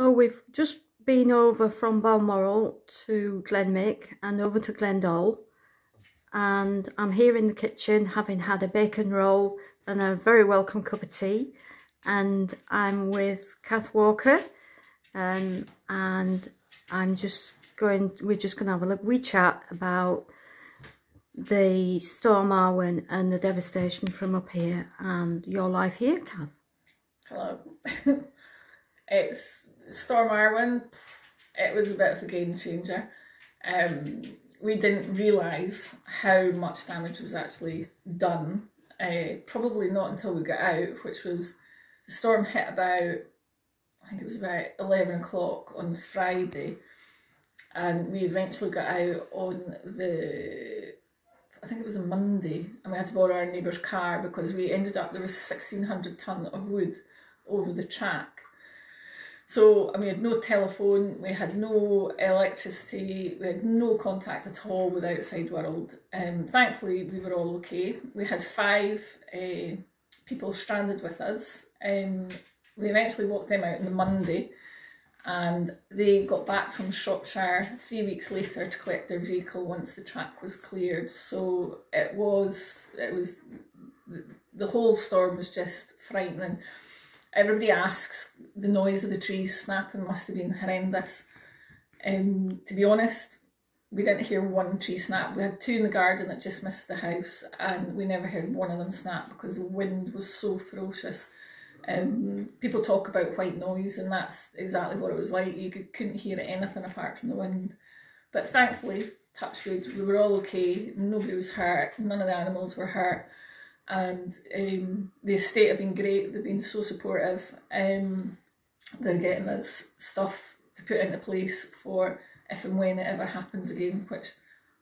Oh, we've just been over from Balmoral to Glenmick and over to Glendale, and I'm here in the kitchen having had a bacon roll and a very welcome cup of tea, and I'm with Kath Walker, and we're just going to have a wee chat about the Storm Irwin and the devastation from up here and your life here, Kath. Hello. It's Storm Irwin. It was a bit of a game changer. We didn't realise how much damage was actually done. Probably not until we got out, which was, the storm hit about, I think it was about 11 o'clock on the Friday, and we eventually got out on the, I think it was a Monday, and we had to borrow our neighbour's car because we ended up, there was 1,600 tonne of wood over the track. So, and we had no telephone, we had no electricity, we had no contact at all with the outside world. Thankfully, we were all okay. We had 5 people stranded with us. We eventually walked them out on the Monday, and they got back from Shropshire 3 weeks later to collect their vehicle once the track was cleared. So it was the whole storm was just frightening. Everybody asks, the noise of the trees snapping must have been horrendous. To be honest, we didn't hear one tree snap. We had 2 in the garden that just missed the house, and we never heard one of them snap because the wind was so ferocious. People talk about white noise, and that's exactly what it was like. You couldn't hear anything apart from the wind. But thankfully, touch wood, we were all okay. Nobody was hurt. None of the animals were hurt. And the estate have been great. They've been so supportive. They're getting us stuff to put into place for if and when it ever happens again, which,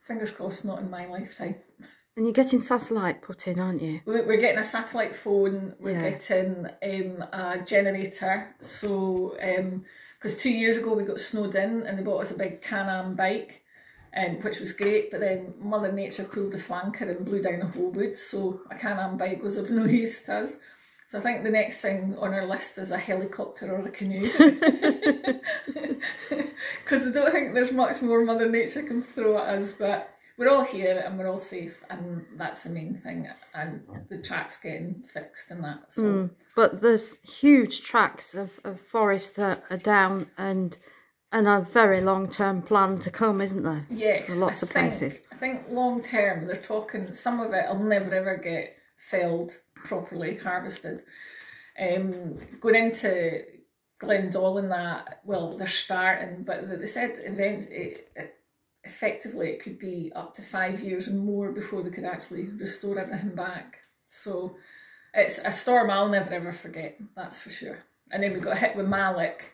fingers crossed, not in my lifetime. And you're getting satellite put in, aren't you? We're getting a satellite phone, we're getting a generator. So, because 2 years ago we got snowed in and they bought us a big Can-Am bike, which was great, but then Mother Nature pulled the flanker and blew down a whole wood, so a Can-Am bike was of no use to us. So I think the next thing on our list is a helicopter or a canoe. Because I don't think there's much more Mother Nature can throw at us, but we're all here and we're all safe, and that's the main thing, and the track's getting fixed and that. So. But there's huge tracts of forest that are down, and a very long-term plan to come, isn't there? Yes, for lots of places. I think long-term, they're talking, some of it will never ever get felled properly, harvested. Going into Glendale and that, well, they're starting, but they said effectively it could be up to 5 years and more before they could actually restore everything back. So it's a storm I'll never ever forget, that's for sure. And then we got hit with Malik,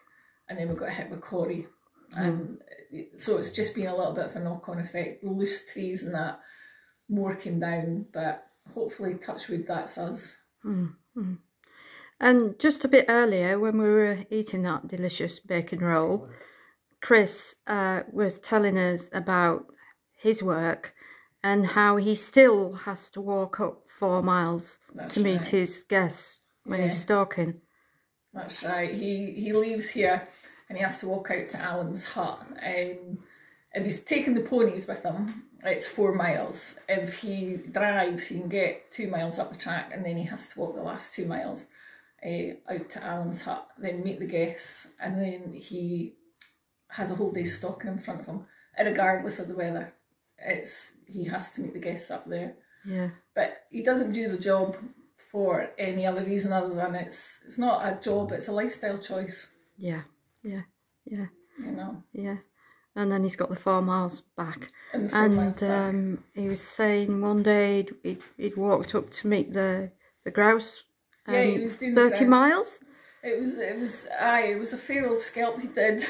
and then we got hit with Corrie. And so it's just been a little bit of a knock-on effect. The loose trees and that, more came down, but hopefully, touch wood, that's us. And just a bit earlier, when we were eating that delicious bacon roll, Chris was telling us about his work and how he still has to walk up 4 miles to meet his guests when he's stalking. That's right. He leaves here and he has to walk out to Alan's hut. If he's taking the ponies with him, it's 4 miles. If he drives, he can get 2 miles up the track, and then he has to walk the last 2 miles out to Alan's hut, then meet the guests, and then he has a whole day stalking in front of him, regardless of the weather. He has to meet the guests up there. Yeah. But he doesn't do the job for any other reason other than it's not a job, it's a lifestyle choice. Yeah. You know. Yeah. And then he's got the 4 miles back. And he was saying one day he'd walked up to meet the grouse. Yeah, he was doing 30 miles. It was a fair old scalp he did.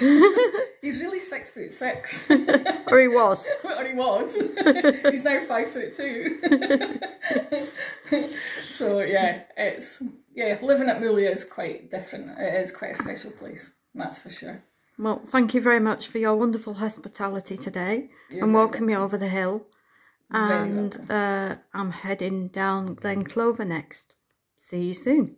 He's really 6'6". Or he was. Or he was. He's now 5'2". So yeah, living at Mulia is quite different. It is quite a special place, that's for sure. Well, thank you very much for your wonderful hospitality today and walking me over the hill. And I'm heading down Glen Clover next. See you soon.